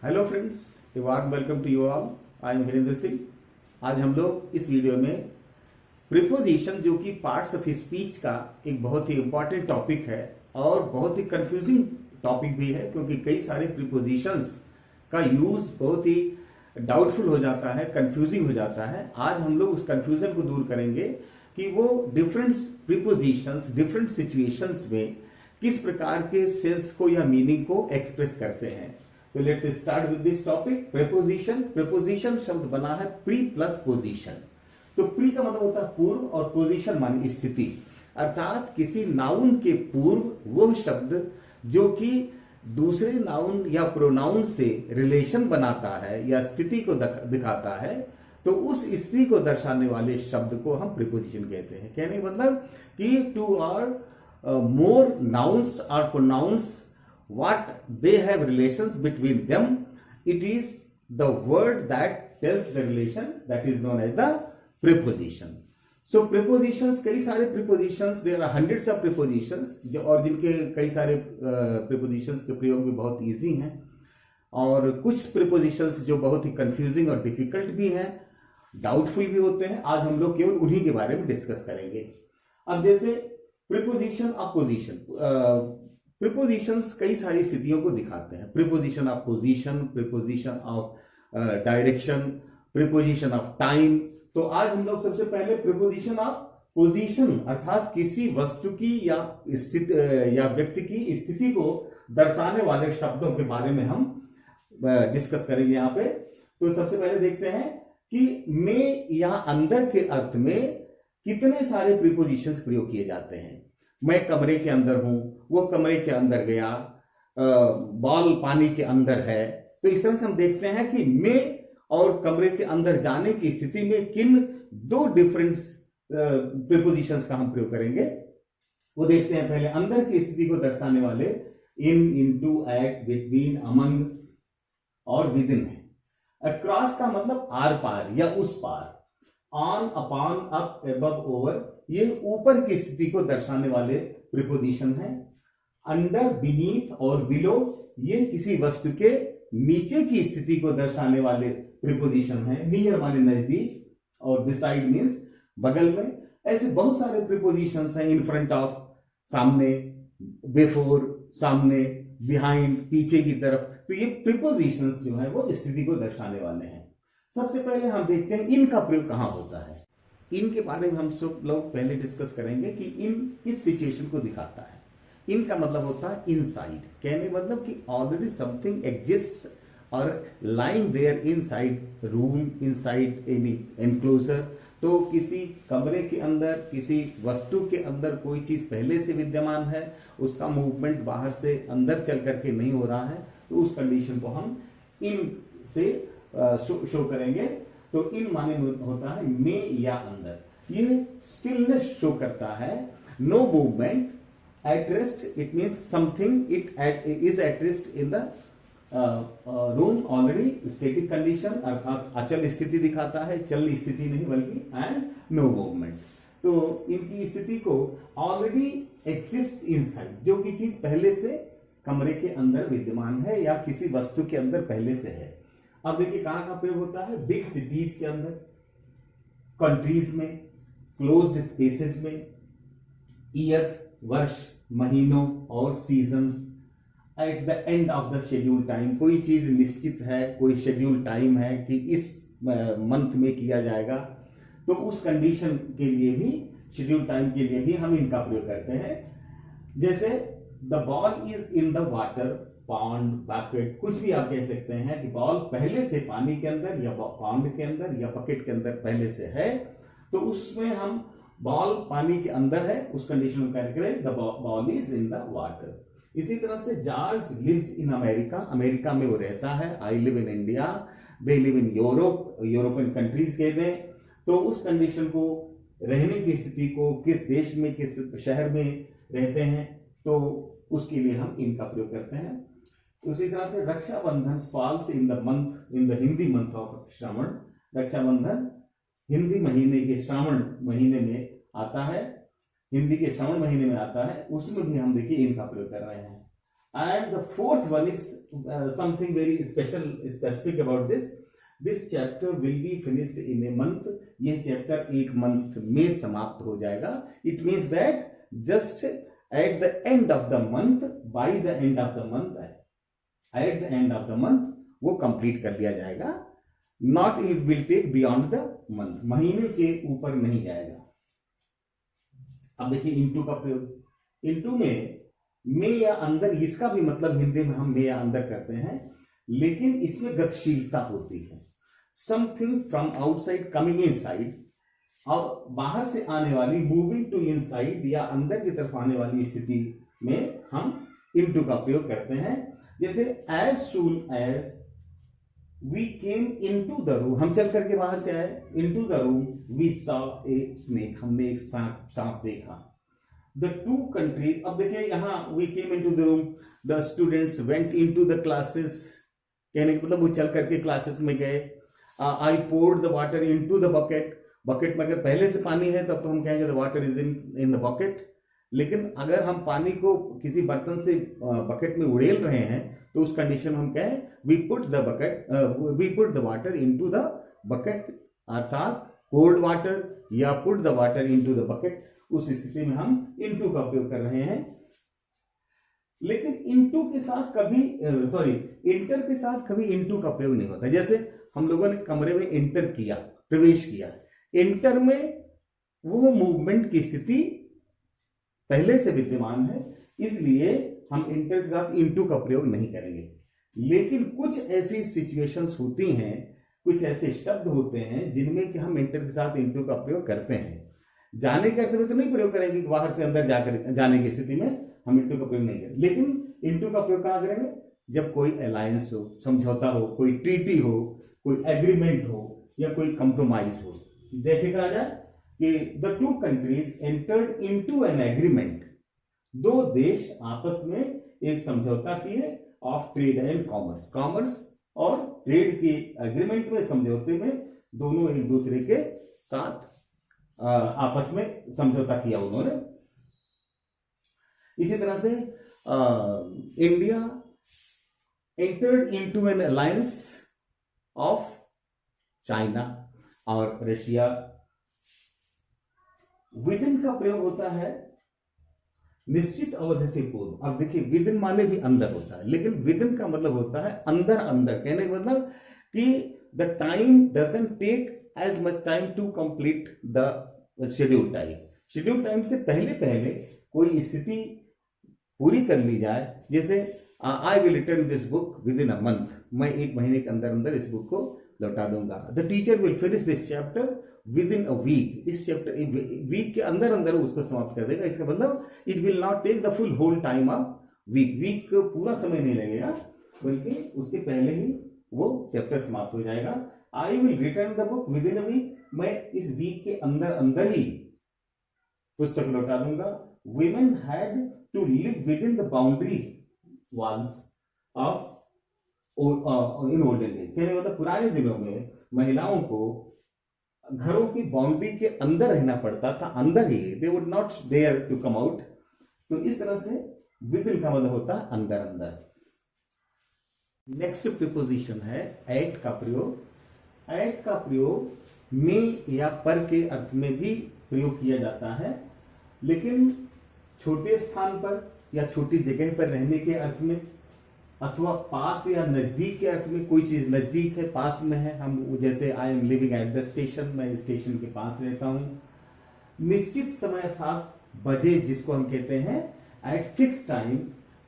Hello friends, a warm welcome to you all. I am Virendra Singh. आज हम लोग इस वीडियो में प्रीपोजिशन, जो कि पार्ट्स ऑफ स्पीच का एक बहुत ही इंपॉर्टेंट टॉपिक है और बहुत ही कंफ्यूजिंग टॉपिक भी है, क्योंकि कई सारे प्रीपोजिशंस का यूज बहुत ही डाउटफुल हो जाता है, कंफ्यूजिंग हो जाता है। आज हम लोग उस कंफ्यूजन को दूर करेंगे कि वो डिफरेंट प्रीपोजिशंस डिफरेंट सिचुएशंस में किस प्रकार के सेंस को या मीनिंग को एक्सप्रेस करते हैं। तो let's start with this topic, preposition. Preposition शब्द बना है प्री प्लस पोजिशन। तो प्री का मतलब होता है पूर्व और पोजिशन माने स्थिति, अर्थात किसी नाउन के पूर्व वो शब्द जो कि दूसरे नाउन या प्रोनाउन से रिलेशन बनाता है या स्थिति को दिखाता है, तो उस स्थिति को दर्शाने वाले शब्द को हम प्रीपोजिशन कहते हैं। कहने का मतलब कि टू आर मोर नाउन्स और pronounce what they have relations between them, it is the word that tells the relation, that is known as the preposition. So prepositions, कई सारे prepositions, there are hundreds of prepositions जो और जिनके कई सारे prepositions के प्रयोग भी बहुत easy हैं, और कुछ prepositions जो बहुत ही confusing और difficult भी हैं, doubtful भी होते हैं। आज हम लोग केवल उन्हीं के बारे में डिस्कस करेंगे। अब जैसे preposition of position, प्रीपोजिशंस कई सारी स्थितियों को दिखाते हैं। Preposition of position, preposition of direction, preposition of time. तो आज हम लोग सबसे पहले प्रीपोजिशन ऑफ पोजीशन अर्थात किसी वस्तु की या स्थिति या व्यक्ति की स्थिति को दर्शाने वाले शब्दों के बारे में हम डिस्कस करेंगे यहाँ पे। तो सबसे पहले देखते हैं कि में या अंदर के अर्थ में कितने सारे प्रीपोजिशंस प्रयोग किए जाते हैं। मैं कमरे के अंदर हूं, वो कमरे के अंदर गया, बॉल पानी के अंदर है। तो इस तरह से हम देखते हैं कि में और कमरे के अंदर जाने की स्थिति में किन दो डिफरेंट प्रीपोजिशंस का हम प्रयोग करेंगे वो देखते हैं। पहले अंदर की स्थिति को दर्शाने वाले in, into, at, between, among और विदिन है। अक्रॉस का मतलब आर पार या उस पार। On, upon, up, above, over, ये ऊपर की स्थिति को दर्शाने वाले प्रीपोजिशन है। अंडर, बीनीथ और बिलो, ये किसी वस्तु के नीचे की स्थिति को दर्शाने वाले प्रीपोजिशन है। नियर माने नजदीक, और बिसाइड मीन्स बगल में। ऐसे बहुत सारे प्रीपोजिशंस हैं। इन फ्रंट ऑफ, सामने, बिफोर, सामने, बिहाइंड, पीछे की तरफ। तो ये प्रीपोजिशंस जो है वो स्थिति को दर्शाने वाले हैं। सबसे पहले हम देखते हैं इनका प्रयोग कहां होता है। इन के बारे में हम सब लोग पहले डिस्कस करेंगे कि इन किस सिचुएशन को दिखाता है। इन का मतलब होता है इनसाइड। कहने मतलब कि ऑलरेडी समथिंग एग्जिस्ट्स और lying there inside room, inside any enclosure. तो किसी कमरे के अंदर, किसी वस्तु के अंदर कोई चीज पहले से विद्यमान है, उसका मूवमेंट बाहर से अंदर चल करके नहीं हो रहा है, तो उस कंडीशन को हम इन से शो करेंगे। तो इन माने होता है में या अंदर। ये स्टिलनेस शो करता है, no movement, at rest, it means something it is at rest in the room, already static condition अर्थात अचल स्थिति दिखाता है, चल स्थिति नहीं बल्कि, एंड नो मूवमेंट। तो इनकी स्थिति को ऑलरेडी एग्जिस्ट इनसाइड, जो कि चीज पहले से कमरे के अंदर विद्यमान है या किसी वस्तु के अंदर पहले से है। अब देखिए कहां का प्रयोग होता है। बिग सिटीज के अंदर, कंट्रीज में, क्लोज्ड स्पेसेस में, ईयर्स, वर्ष, महीनों और seasons. At the end of the schedule time, कोई चीज निश्चित है, कोई शेड्यूल टाइम है कि इस मंथ में किया जाएगा, तो उस कंडीशन के लिए भी, शेड्यूल टाइम के लिए भी हम इनका प्रयोग करते हैं। जैसे the ball is in the water, pond, bucket, कुछ भी आप कह सकते हैं कि बॉल पहले से पानी के अंदर या पॉन्ड के अंदर या बकेट के अंदर पहले से है, तो उसमें हम बॉल पानी के अंदर है उस कंडीशन में करें the ball is in the water. इसी तरह से George lives in America, America में वो रहता है। I live in India, they live in Europe, European countries कह दें, तो उस कंडीशन को, रहने की स्थिति को, किस देश में, किस शहर में रहते हैं, तो उसके लिए हम इनका प्रयोग करते हैं। उसी तरह से Rakshabandhan falls in the month, in the Hindi month of Shravan. Rakshabandhan Hindi महीने के श्रावण महीने में आता है, हिंदी के श्रावण महीने में आता है, उसमें भी हम देखिए इनका प्रयोग कर रहे हैं। And the fourth one is something very specific about this. This chapter will be finished in a month. ये चैप्टर एक मंथ में समाप्त हो जाएगा. It means that just at the end of the month, by the end of the month, at the end of the month वो complete कर लिया जाएगा. Not it will take beyond the month. महीने के ऊपर नहीं जाएगा. अब देखिए इनटू का प्रयोग. इनटू में या अंदर, इसका भी मतलब हिंदी में हम में या अंदर करते हैं, लेकिन इसमें गतिशीलता होती है. Something from outside coming inside, और बाहर से आने वाली मूविंग टू इनसाइड या अंदर की तरफ आने वाली स्थिति में हम इनटू का प्रयोग करते हैं. जैसे as soon as we came into the room, हम चल करके बाहर से आए. Into the room we saw a snake, हमने एक सांप देखा. द टू कंट्रीज, अब देखिए यहां we came into the room, the students went into the classes, कहने का मतलब वो चल करके क्लासेस में गए. I poured the water into the bucket, bucket में अगर पहले से पानी है तब तो हम कहेंगे the water is in the bucket. लेकिन अगर हम पानी को किसी बर्तन से बकेट में उड़ेल रहे हैं तो उस कंडीशन में हम कहें we put the water into the bucket, अर्थात पोर्ड वाटर या put the water into the bucket. उस स्थिति में हम इनटू का उपयोग कर रहे हैं. लेकिन इनटू के साथ कभी इंटर के साथ कभी इनटू का प्रयोग नहीं होता. जैसे हम लोगों ने कमरे में इंटर किया, प्रवेश किया. इंटर में वो मूवमेंट की स्थिति पहले से विद्यमान है, इसलिए हम इंटर के साथ इनटू का प्रयोग नहीं करेंगे. लेकिन कुछ ऐसी सिचुएशंस होती हैं, कुछ ऐसे शब्द होते हैं जिनमें कि हम इंटर के साथ इनटू का प्रयोग करते हैं. जाने के अर्थ में तो नहीं प्रयोग करेंगे, बाहर से अंदर जाकर जाने की स्थिति में हम इनटू का प्रयोग नहीं करेंगे. लेकिन इनटू का प्रयोग कहां करेंगे? जब कोई अलायंस हो, समझौता हो, कोई ट्रीटी हो, कोई एग्रीमेंट हो या कोई कंप्रोमाइज हो. देखे कहा जाए कि the two countries entered into an agreement, दो देश आपस में एक समझौता किए of trade and commerce, commerce और ट्रेड के एग्रीमेंट में, समझौते में दोनों एक दूसरे के साथ आपस में समझौता किया उन्होंने. इसी तरह से India entered into an alliance of China और रशिया. विदिन का प्रयोग होता है निश्चित अवधि से पूर्व. अब देखिए विदिन माने भी अंदर होता है, लेकिन विदिन का मतलब होता है अंदर अंदर. कहने का मतलब कि the time doesn't take as much time to complete the schedule time. Schedule time से पहले पहले कोई स्थिति पूरी कर ली जाए. जैसे आई will return this book within a month, मैं एक महीने के अंदर अंदर इस बुक को लौटा दूंगा. The teacher will finish this chapter within a week, इस चैप्टर वीक के अंदर अंदर उसको समाप्त कर देगा. इसका मतलब it will not take the full whole time of week, week पूरा समय नहीं लगेगा, बल्कि उसके पहले ही वो चैप्टर समाप्त हो जाएगा. I will return the book within a week, मैं इस वीक के अंदर अंदर ही पुस्तक लौटा दूंगा. women had to live within the boundary walls of in olden days. कहने मतलब पुराने दिनों में महिलाओं को घरों की बाउंड्री के अंदर रहना पड़ता था, अंदर ही. they would not dare to come out. तो इस तरह से within का मतलब होता है अंदर अंदर. नेक्स्ट प्रीपोजिशन है एट का प्रयोग. एट का प्रयोग में या पर के अर्थ में भी प्रयोग किया जाता है, लेकिन छोटे स्थान पर या छोटी जगह पर रहने के अर्थ में, अथवा पास या नजदीक के अर्थ में. कोई चीज नजदीक है, पास में है. हम जैसे I am living at the station, मैं स्टेशन के पास रहता हूं. निश्चित समय अर्थात बजे जिसको हम कहते हैं एट फिक्स टाइम,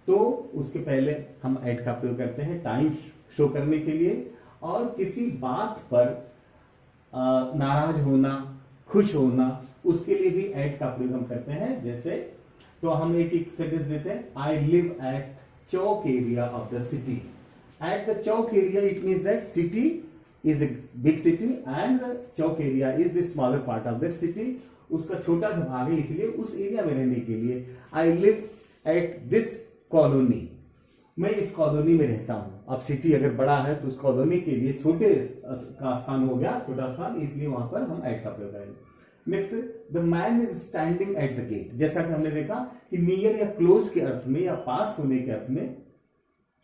तो उसके पहले हम एट का प्रयोग करते हैं टाइम शो करने के लिए. और किसी बात पर नाराज होना, खुश होना, उसके लिए भी एट का प्रयोग हम करते हैं. जैसे तो हम एक एक सेंटेंस देते हैं. I live at Chowk area of the city. At the Chowk area it means that city is a big city and the Chowk area is the smaller part of that city. उसका छोटा सा भाग है, इसलिए उस area में रहने के लिए I live at this colony, मैं इस कॉलोनी में रहता हूं. अब सिटी अगर बड़ा है तो उस कॉलोनी के लिए छोटे का स्थान हो गया, छोटा स्थान, इसलिए वहां पर हम एट का प्रयोग करेंगे. Next, the man is standing at the gate. जैसा कि हमने देखा कि नियर या क्लोज के अर्थ में या पास होने के अर्थ में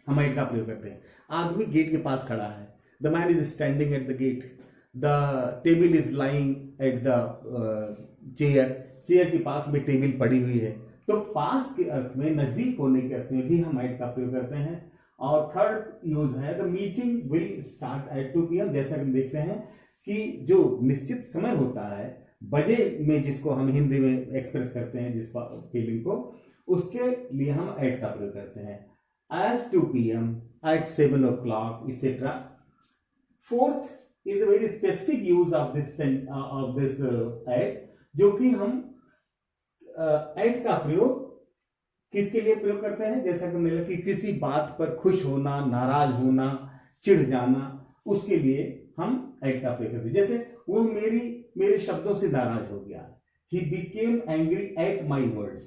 हम माइट का प्रयोग करते हैं। आदमी गेट के पास खड़ा है, the man is standing at the gate, the table is lying at the chair, chair के पास में टेबल पड़ी हुई है। तो पास के अर्थ में, नजदीक होने के अर्थ में भी हम माइट का प्रयोग करते हैं। और थर्ड यूज है the meeting will start at 2 PM। जैसा कि देखते हैं कि जो निश्चित समय होता है बजे में, जिसको हम हिंदी में एक्सप्रेस करते हैं जिस फीलिंग को, उसके लिए हम एट का प्रयोग करते हैं। At 2 PM, at 7 o'clock, etc. Fourth is a very specific use of this at, जो कि हम एट का प्रयोग किसके लिए प्रयोग करते हैं, जैसा कि मैंने कि किसी बात पर खुश होना, नाराज होना, चिढ़ जाना, उसके लिए हम एट का प्रयोग करते हैं। जैसे वो मेरे शब्दों से नाराज हो गया, he became angry at my words,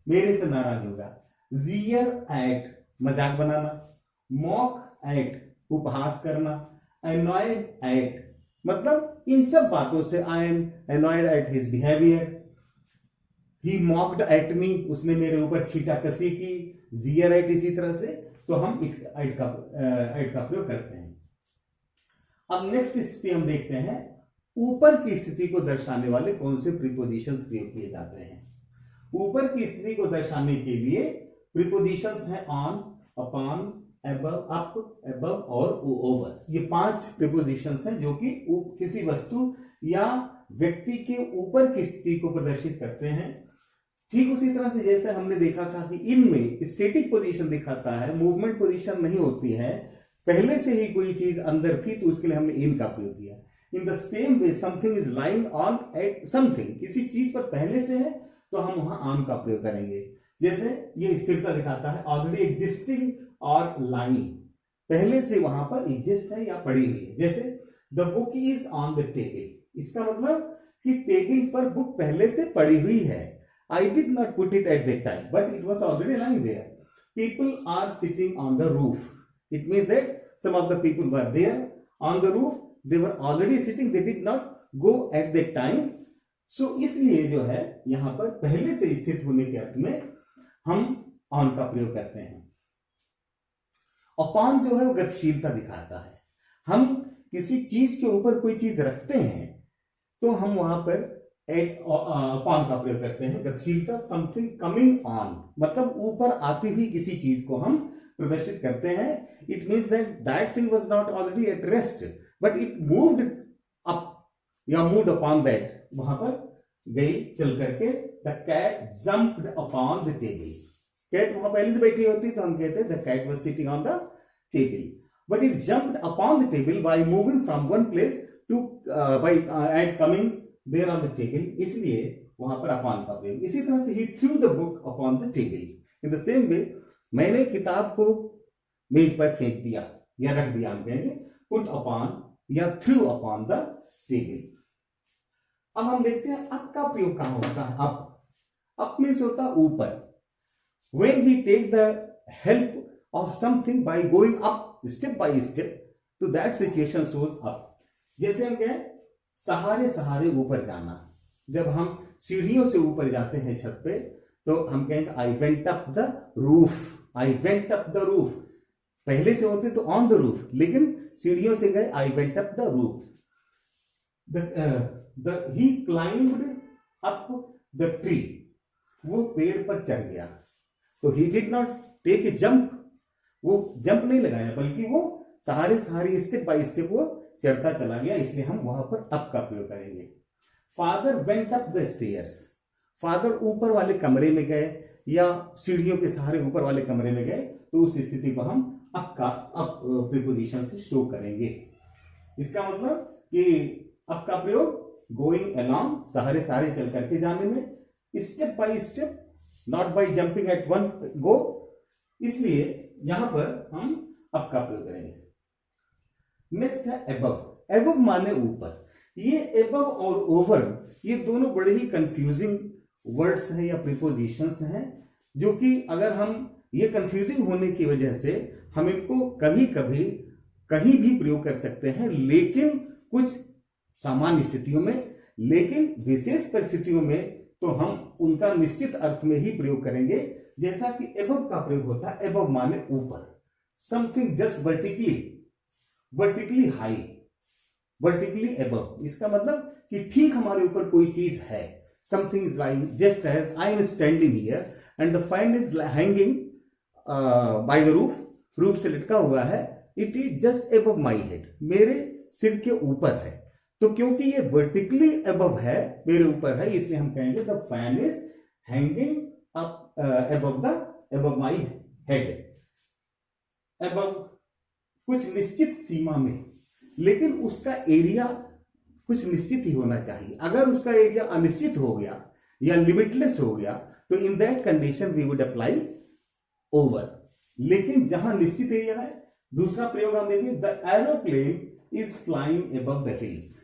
मेरे से नाराज होगा। जीयर एट, मजाक बनाना। मॉक एट, उपहास करना। एनॉयड एट, मतलब इन सब बातों से I am annoyed at his behaviour. He mocked at me, उसने मेरे ऊपर छींटाकशी की। जीयर एट, इसी तरह से तो हम एट का प्रयोग करते हैं। अब नेक्स्ट स्थिति हम देखते हैं, ऊपर की स्थिति को दर्शाने वाले कौन से प्रीपोजिशंस प्रयोग किए जाते हैं। ऊपर की स्थिति को दर्शाने के लिए प्रीपोजिशंस हैं on, upon, above, up, above और ओवर। ये 5 प्रीपोजिशंस हैं जो कि किसी वस्तु या व्यक्ति के ऊपर की स्थिति को प्रदर्शित करते हैं। ठीक उसी तरह से जैसे हमने देखा था कि इनमें स्टैटिक पोजीशन दिखाता है, मूवमेंट पोजीशन नहीं होती है, पहले से ही कोई चीज अंदर थी तो उसके लिए हमने इन का प्रयोग किया। In the same way something is lying on at something, किसी चीज पर पहले से है तो हम वहां ऑन का प्रयोग करेंगे। जैसे ये स्थिरता दिखाता है, ऑलरेडी एग्जिस्टिंग और लाइंग, पहले से वहां पर एग्जिस्ट है या पड़ी हुई है। जैसे the book is on the table, इसका मतलब कि टेबल पर बुक पहले से पड़ी हुई है। I did not put it at that time, but it was already lying there. People are sitting on the roof. It means that some of the people were there on the roof. They were already sitting. They did not go at that time. So इसलिए जो है यहां पर पहले से स्थित होने के अर्थ में हम on का प्रयोग करते हैं। अपॉन जो है वो गतिशीलता दिखाता है। हम किसी चीज के ऊपर कोई चीज रखते हैं तो हम वहां पर अपॉन का प्रयोग करते हैं। गतिशीलता, समथिंग कमिंग ऑन, मतलब ऊपर आती हुई किसी चीज को हम प्रदर्शित करते हैं। It means that thing was not already at rest but it moved up या मूव्ड अपॉन दैट, वहां पर गई चल करके। The cat jumped upon the table, cat वहां पहले से बैठी होती तो हम कहते हैं the cat was sitting on the table, but it jumped upon the table by moving from one place to by and coming there on the table, इसलिए वहां पर अपॉन का प्रयोग। इसी तरह से ही through the book upon the table. In the same way मैंने किताब को मेज पर फेंक दिया या रख दिया, हम कहेंगे पुट अपॉन या थ्रू अपॉन द टेबल। अब हम देखते हैं अप का प्रयोग कहां होता है। अप मीन्स होता है ऊपर। When we take the help of something by going up step by step तो दैट सिचुएशन शोज अप। जैसे हम कहें सहारे सहारे ऊपर जाना, जब हम सीढ़ियों से ऊपर जाते हैं छत पे तो हम कहेंगे आई went up the roof, I went up the roof. पहले से होते तो ऑन द रूफ, लेकिन सीढ़ियों से गए I went up the roof. He climbed up the tree, वो पेड़ पर चढ़ गया। तो he did not take a jump, वो जंप नहीं लगाया बल्कि वो सहारे सहारे स्टेप बाय स्टेप वो चढ़ता चला गया, इसलिए हम वहां पर अप का प्रयोग करेंगे। Father went up the stairs, father ऊपर वाले कमरे में गए या सीढ़ियों के सहारे ऊपर वाले कमरे में गए तो उस स्थिति को हम अप प्रीपोजिशन से शो करेंगे। इसका मतलब कि अप का प्रयोग गोइंग अलोंग, सहारे सहारे चल करके जाने में, step by step, not by jumping at one go, इसलिए यहां पर हम अप का प्रयोग करेंगे। नेक्स्ट है एबव। एबव माने ऊपर। ये एबव और ओवर ये दोनों बड़े ही कंफ्यूजिंग वर्ड्स हैं या प्रीपोजिशंस हैं, जो कि अगर हम ये कंफ्यूजिंग होने की वजह से हम इनको कभी कभी कहीं भी प्रयोग कर सकते हैं, लेकिन कुछ सामान्य स्थितियों में, लेकिन विशेष परिस्थितियों में तो हम उनका निश्चित अर्थ में ही प्रयोग करेंगे। जैसा कि एबव का प्रयोग होता है, एबव माने ऊपर। Something just vertically high, vertically above. इसका मतलब कि ठीक हमारे ऊपर कोई चीज है। Something is lying just as I am standing here and the fan is hanging by the roof से लटका हुआ है। It is just above my head, मेरे सिर के ऊपर है। तो क्योंकि ये वर्टिकली अबव है, मेरे ऊपर है, इसलिए हम कहेंगे the fan is hanging up above my head. Above कुछ निश्चित सीमा में, लेकिन उसका एरिया कुछ निश्चित ही होना चाहिए। अगर उसका एरिया अनिश्चित हो गया या लिमिटलेस हो गया तो in that condition we would apply over. लेकिन जहां निश्चित एरिया है, दूसरा प्रयोग हम देखें, the aeroplane is flying above the hills.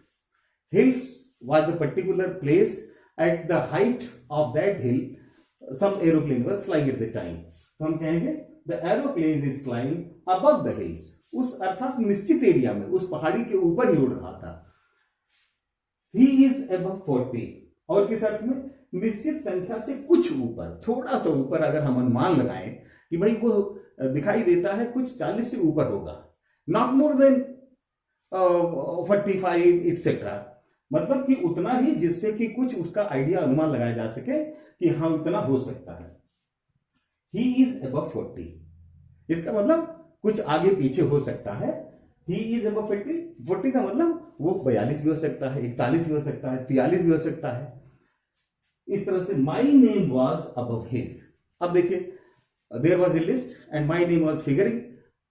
Hills was the particular place at the height of that hill some aeroplane was flying at the time. तो हम कहेंगे the aeroplane is flying above the hills, उस अर्थात निश्चित area में, उस पहाड़ी के ऊपर ही उड़ रहा था। He is above 40, और किस अर्थ में, निश्चित संख्या से कुछ ऊपर, थोड़ा सा ऊपर। अगर हम अनुमान लगाएं कि भाई वो दिखाई देता है कुछ 40 से ऊपर होगा, नॉट मोर देन 45 एक्सेट्रा, मतलब कि उतना ही जिससे कि कुछ उसका आइडिया अनुमान लगाया जा सके कि हाँ उतना हो सकता है। ही इज अबव 40, इसका मतलब कुछ आगे पीछे हो सकता है। ही इज अबव 40 का मतलब वो 42 भी हो सकता है, 41 भी हो सकता है, 43 भी हो सकता है। इस तरह से my name was above his. अब देखिए, there was a list and my name was figuring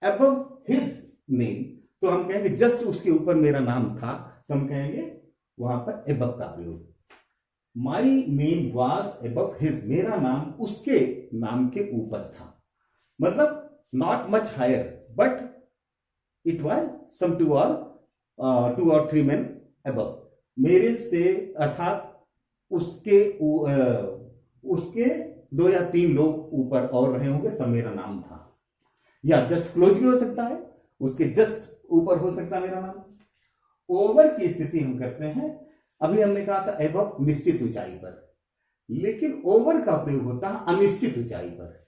above his name, तो हम कहेंगे जस्ट उसके ऊपर मेरा नाम था, तो हम कहेंगे वहां पर अबव का प्रयोग। My name was above his, मेरा नाम उसके नाम के ऊपर था, मतलब not much higher but it was some 2 or 3 men above, मेरे से अर्थात उसके 2 या 3 लोग ऊपर और रहे होंगे तब मेरा नाम था। या जस्ट क्लोज भी हो सकता है, उसके जस्ट ऊपर हो सकता है मेरा नाम। ओवर की स्थिति हम करते हैं, अभी हमने कहा था एबव निश्चित ऊंचाई पर, लेकिन ओवर का प्रयोग होता है अनिश्चित ऊंचाई पर।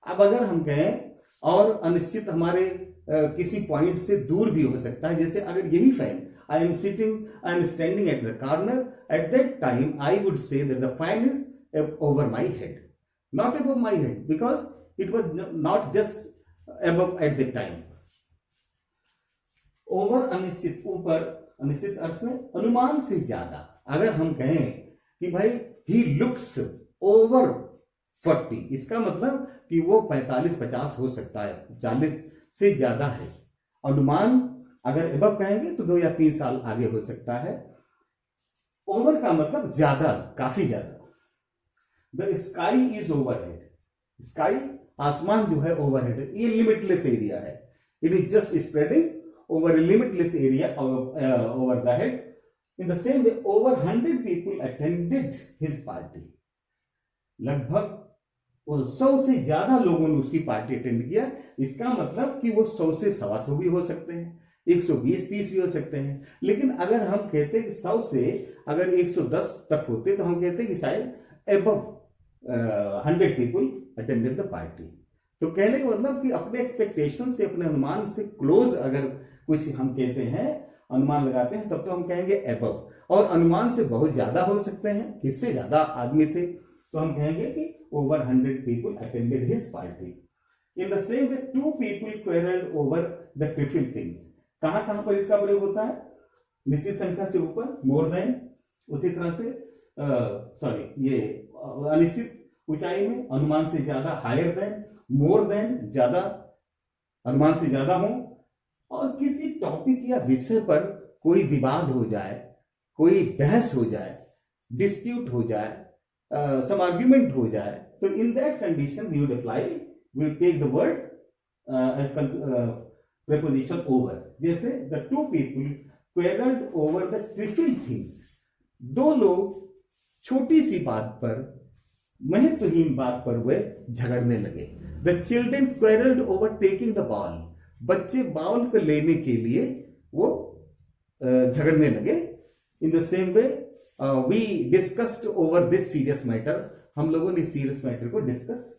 अब अगर हम कहें और अनिश्चित हमारे किसी पॉइंट से दूर भी हो सकता है, जैसे अगर यही fan I am standing at the corner, at that time I would say that the fan is over my head, not above my head, because it was not just above at the time. Over अनिश्चित, ऊपर, अनिश्चित अर्थ में अनुमान से ज्यादा। अगर हम कहें कि भाई ही लुक्स ओवर 40, इसका मतलब कि वो 45-50 हो सकता है, 40 से ज्यादा है। अनुमान अगर एबव कहेंगे तो 2 या 3 साल आगे हो सकता है। ओवर का मतलब ज्यादा, काफी ज्यादा। The sky is overhead, sky आसमान जो है ओवरहेड है, ये लिमिटलेस एरिया है। It is just spreading over a limitless area over the head. In the same way, over 100 people attended his party. लगभग 100 से ज्यादा लोगों ने उसकी पार्टी अटेंड किया। इसका मतलब कि वो 100 से 125 भी हो सकते हैं, 120-30 भी हो सकते हैं। लेकिन अगर हम कहते हैं कि 100 से अगर 110 तक होते तो हम कहते हैं कि शायद above 100 people attended the party। तो कहने का मतलब कि अपने एक्सपेक्टेशन से, अपने अनुमान से क्लोज अगर कुछ हम कहते हैं, अनुमान लगाते हैं, तब तो हम कहेंगे अबव। और अनुमान से बहुत ज्यादा हो सकते हैं, किससे ज्यादा आदमी थे, तो हम कहेंगे कि over 100 people attended his party. In the same way, 2 people quarreled over the trivial things. कहां कहां पर इसका प्रयोग होता है? निश्चित संख्या से ऊपर, मोर देन, उसी तरह से ये अनिश्चित ऊंचाई में, अनुमान से ज्यादा, हायर देन, मोर देन, ज्यादा, अनुमान से ज्यादा हो, और किसी टॉपिक या विषय पर कोई विवाद हो जाए, कोई बहस हो जाए, डिस्प्यूट हो जाए, सम आर्ग्यूमेंट हो जाए, तो in that condition we would apply, we would take the word as preposition over. जैसे the 2 people quarreled over the trivial things, 2 लोग छोटी सी बात पर, महत्वहीन बात पर वे झगड़ने लगे। The children quarrelled over taking the ball, बच्चे बॉल को लेने के लिए वो झगड़ने लगे। In the same way we discussed over this serious matter, हम लोगों ने सीरियस मैटर को डिस्कस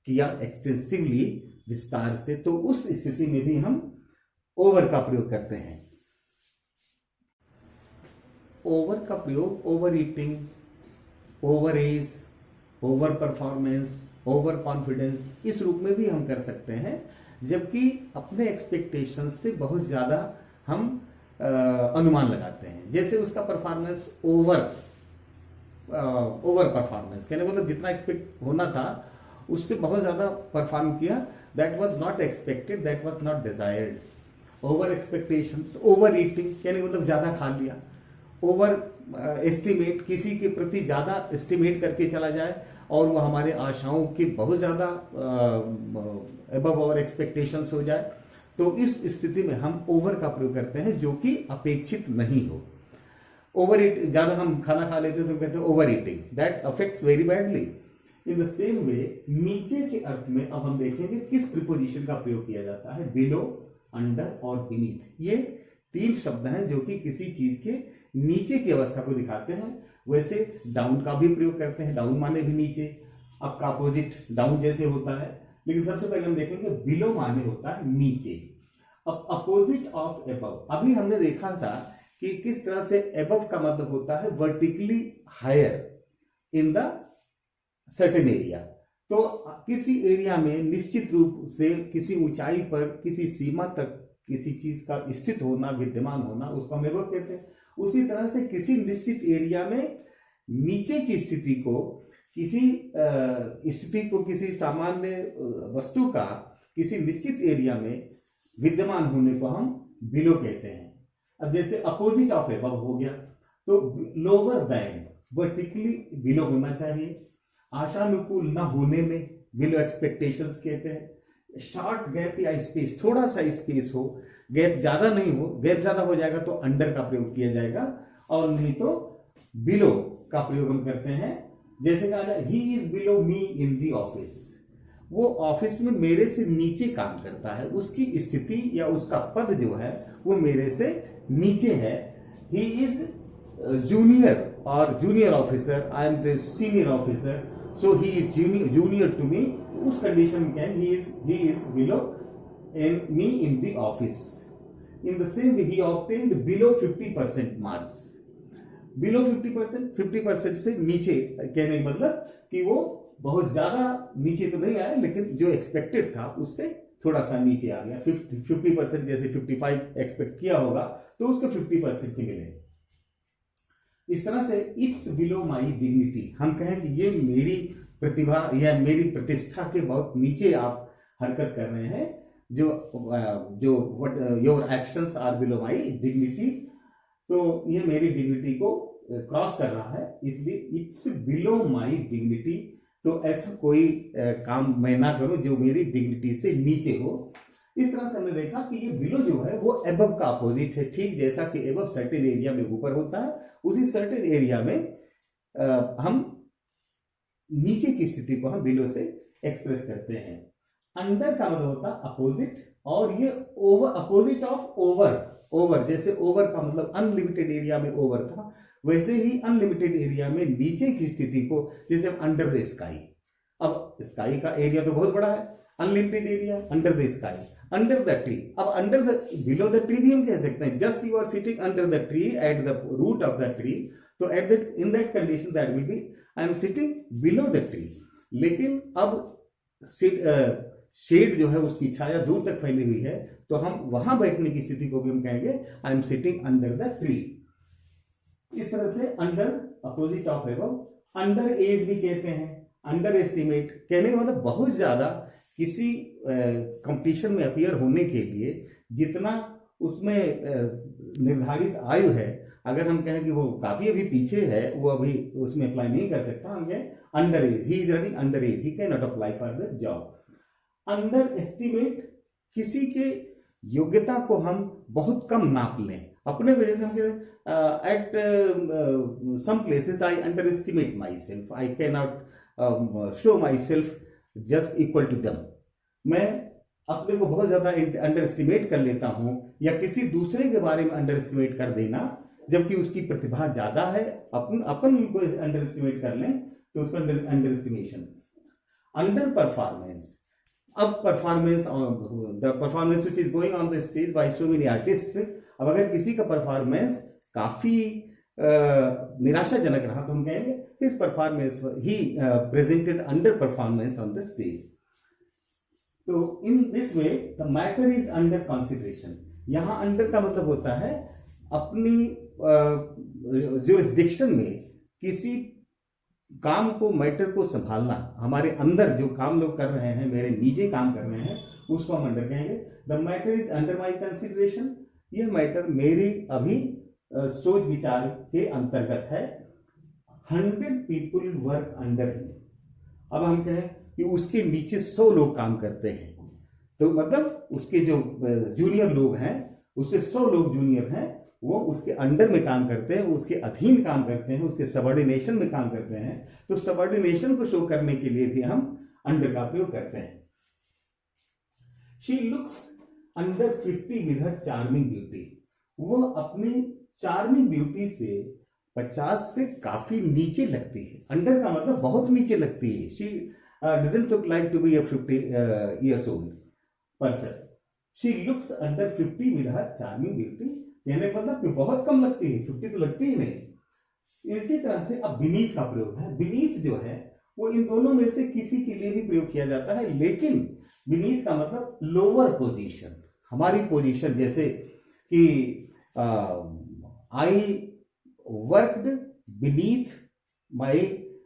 किया एक्सटेंसिवली विस्तार से, तो उस स्थिति में भी हम ओवर का प्रयोग करते हैं। ओवर का प्रयोग over eating, over age, over performance, over confidence इस रूप में भी हम कर सकते हैं, जबकि अपने एक्सपेक्टेशंस से बहुत ज्यादा हम अनुमान लगाते हैं। जैसे उसका परफॉर्मेंस ओवर परफॉर्मेंस, कहने मतलब जितना एक्सपेक्ट होना था उससे बहुत ज्यादा परफॉर्म किया, that was not expected, that was not desired. Over expectations, over eating, कहने मतलब ज्यादा खा लिया। ओवर एस्टिमेट, किसी के प्रति ज्यादा एस्टिमेट करके चला जाए और वो हमारे आशाओं के बहुत ज्यादा अबव और एक्सपेक्टेशंस हो जाए, तो इस स्थिति में हम ओवर का प्रयोग करते हैं जो कि अपेक्षित नहीं हो। ओवर ईट, ज्यादा हम खाना खा लेते हैं तो कहते हैं over eating, that affects very badly. In the same वे नीचे के अर्थ में अब हम देखेंगे किस प्रीपोजिशन का प्रयोग किया जाता है, बिलो, अंडर और बीनीथ। ये तीन शब्द हैं जो कि किसी चीज के नीचे की अवस्था को दिखाते हैं। वैसे डाउन का भी प्रयोग करते हैं, डाउन माने भी नीचे, अप का अपोजिट डाउन जैसे होता है, लेकिन सबसे पहले हम देखेंगे बिलो माने होता है नीचे, अब अपोजिट ऑफ एबव। अभी हमने देखा था कि किस तरह से एबव का मतलब होता है vertically higher in the certain area. तो किसी एरिया में निश्चित रूप से किसी ऊंचाई पर किसी सीमा तक किसी चीज का स्थित होना, विद्यमान होना, उसको हम एबव कहते हैं। उसी तरह से किसी निश्चित एरिया में नीचे की स्थिति को, किसी सामान्य वस्तु का किसी निश्चित एरिया में विद्यमान होने को हम बिलो कहते हैं। अब जैसे अपोजिट ऑफ एबव हो गया, तो लोअर देन, वर्टिकली बिलो होना चाहिए। आशानुकूल न होने में बिलो एक्सपेक्टेशंस कहते हैं। शॉर्ट गैप या स्पेस, थोड़ा सा स्पेस हो, गैप ज्यादा नहीं हो, गैप ज्यादा हो जाएगा तो अंडर का प्रयोग किया जाएगा, और नहीं तो बिलो का प्रयोग हम करते हैं। जैसे कहा जाए ही is below me in the office, वो ऑफिस में मेरे से नीचे काम करता है, उसकी स्थिति या उसका पद जो है वो मेरे से नीचे है। ही इज जूनियर और junior officer, I am the senior officer, so he is junior to me. उस कंडीशन में क्या है, he is below in me in the office. In the same way he obtained below 50% marks. Below 50% से नीचे कहने का मतलब कि वो बहुत ज्यादा नीचे तो नहीं आया, लेकिन जो एक्सपेक्टेड था उससे थोड़ा सा नीचे आ गया। 50% जैसे 55 एक्सपेक्ट किया होगा तो उसको 50% ही मिले। इस तरह से इट्स बिलो माई डिग्निटी, हम कहें कि ये मेरी प्रतिभा या मेरी प्रतिष्ठा के बहुत नीचे आप हरकत कर रहे हैं, जो your actions are below my dignity, तो ये मेरी डिग्निटी को क्रॉस कर रहा है, इसलिए इट्स बिलो माई डिग्निटी। तो ऐसा कोई काम मैं ना करूं जो मेरी डिग्निटी से नीचे हो। इस तरह से हमने देखा कि ये बिलो जो है वो एबव का अपोजिट है। ठीक जैसा कि एबव सर्टेन एरिया में ऊपर होता है, उसी सर्टेन एरिया में हम नीचे की स्थिति को हम बिलो से एक्सप्रेस करते हैं। अंडर का मतलब होता है अपोजिट, और ये ओवर, अपोजिट ऑफ ओवर, जैसे ओवर का मतलब अनलिमिटेड एरिया में ओवर था, वैसे ही अनलिमिटेड एरिया में नीचे की स्थिति को, जैसे अंडर द स्काई। अब स्काई का एरिया तो बहुत बड़ा है, unlimited area, under the sky, under the tree. अब under the, below the tree भी हम कह सकते हैं, just you are sitting under the tree at the root of the tree, तो at that, in that condition that will be I am sitting below the tree. लेकिन अब shade जो है उसकी छाया दूर तक फैली हुई है, तो हम वहां बैठने की स्थिति को भी हम कहेंगे आई am sitting under the tree. इस तरह से under opposite of above. Under as भी कहते हैं, अंडर एस्टिमेट कहने का मतलब बहुत ज्यादा किसी कंपटीशन में अपीयर होने के लिए जितना उसमें निर्धारित आयु है, अगर हम कहें कि वो काफी अभी पीछे है, वो अभी उसमें अप्लाई नहीं कर सकता, हम कहें under as, he is running under as, he can not apply for the job. Under estimate, किसी के योग्यता को हम बहुत कम नाप लें अपने वजह से। हम at some places I underestimate myself, I can not show myself just equal to them. मैं अपने को बहुत ज्यादा अंडर एस्टिमेट कर लेता हूं, या किसी दूसरे के बारे में अंडर एस्टिमेट कर देना, जबकि उसकी प्रतिभा ज्यादा है, अपन उनको अंडर एस्टिमेट कर लें तो उसको अंडर एस्टिमेशन। अंडर परफॉर्मेंस, अब performance, the performance which is going on the stage by so many artist. अब अगर किसी का परफॉर्मेंस काफी निराशाजनक रहा तो हम कहेंगे this performance he presented under performance on the stage. तो in this way the matter is under consideration. यहां अंडर का मतलब होता है अपनी जुरिस्डिक्शन में किसी काम को, मैटर को संभालना। हमारे अंदर जो काम लोग कर रहे हैं, मेरे नीचे काम कर रहे हैं, उसको हम अंडर कहेंगे। The matter is under my consideration. यह मैटर मेरी अभी सोच विचार के अंतर्गत है। 100 पीपुल वर्क अंडर हिम। अब हम कहें कि उसके नीचे 100 लोग काम करते हैं, तो मतलब उसके जो जूनियर लोग हैं, उससे 100 लोग जूनियर हैं, वो उसके अंडर में काम करते हैं, उसके अधीन काम करते हैं, उसके सबऑर्डिनेशन में काम करते हैं। तो सबऑर्डिनेशन को शो करने के लिए भी हम अंडर का प्रयोग करते हैं। She looks under 50 with her charming beauty. वो अपनी चार्मिंग ब्यूटी से 50 से काफी नीचे लगती है। अंडर का मतलब बहुत नीचे लगती है। She doesn't look like to be a 50 years old person. She looks under 50 with her charming beauty. कहने का मतलब कि बहुत कम लगती है, 50 तो लगती ही नहीं। इसी तरह से अब बीनीथ का प्रयोग है। बीनीथ जो है वो इन दोनों में से किसी के लिए भी प्रयोग किया जाता है, लेकिन बीनीथ का मतलब लोअर पोजीशन, हमारी पोजीशन। जैसे कि I worked beneath my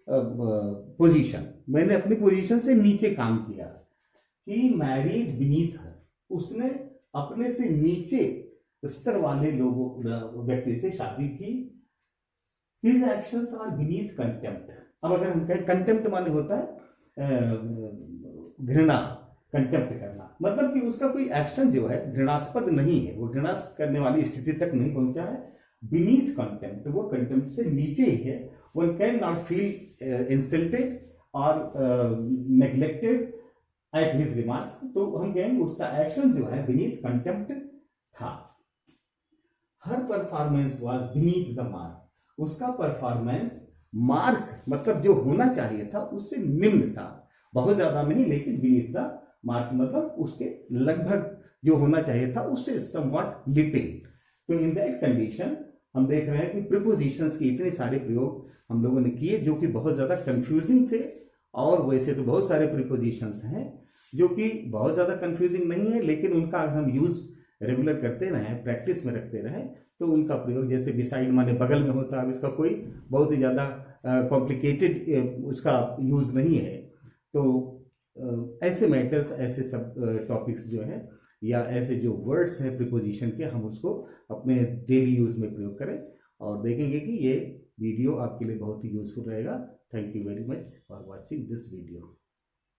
position, मैंने अपनी पोजीशन से नीचे काम किया। ही मैरिड बीनीथ हर, उसने अपने से नीचे स्तर वाले लोगों, व्यक्ति से शादी की। His actions are beneath contempt. अब अगर हम कहें, कंटेम्प्ट माने होता है घृणा, कंटेम्प्ट करना, मतलब कि उसका कोई एक्शन जो है घृणास्पद नहीं है, वो घृणा करने वाली स्थिति तक नहीं पहुंचा है। बीनीथ कंटेम्प्ट, वो कंटेम्प्ट से नीचे ही है। One can not feel insulted और नेग्लेक्टेड एट हिज रिमार्क्स। तो हम कहेंगे उसका एक्शन जो है बीनीथ कंटेम्प्ट था। हर performance was beneath the mark. उसका परफॉर्मेंस मार्क मतलब जो होना चाहिए था उससे निम्न था, बहुत ज्यादा नहीं, लेकिन बीनीथ द मार्क मतलब उसके लगभग जो होना चाहिए था उससे समवॉट लिटिल। तो इन दैट कंडीशन हम देख रहे हैं कि प्रीपोजिशंस के इतने सारे प्रयोग हम लोगों ने किए जो कि बहुत ज्यादा कंफ्यूजिंग थे। और वैसे तो बहुत सारे प्रीपोजिशंस हैं जो कि बहुत ज्यादा कंफ्यूजिंग नहीं है, लेकिन उनका अगर हम यूज रेगुलर करते रहें, प्रैक्टिस में रखते रहें, तो उनका प्रयोग, जैसे बिसाइड माने बगल में होता है, अब इसका कोई बहुत ही ज्यादा कॉम्प्लिकेटेड उसका यूज नहीं है। तो ऐसे मैटर्स, ऐसे सब टॉपिक्स जो है या ऐसे जो वर्ड्स हैं प्रीपोजिशन के, हम उसको अपने डेली यूज में प्रयोग करें और देखेंगे कि ये वीडियो आपके लिए बहुत ही यूजफुल रहेगा। Thank you very much for watching this video.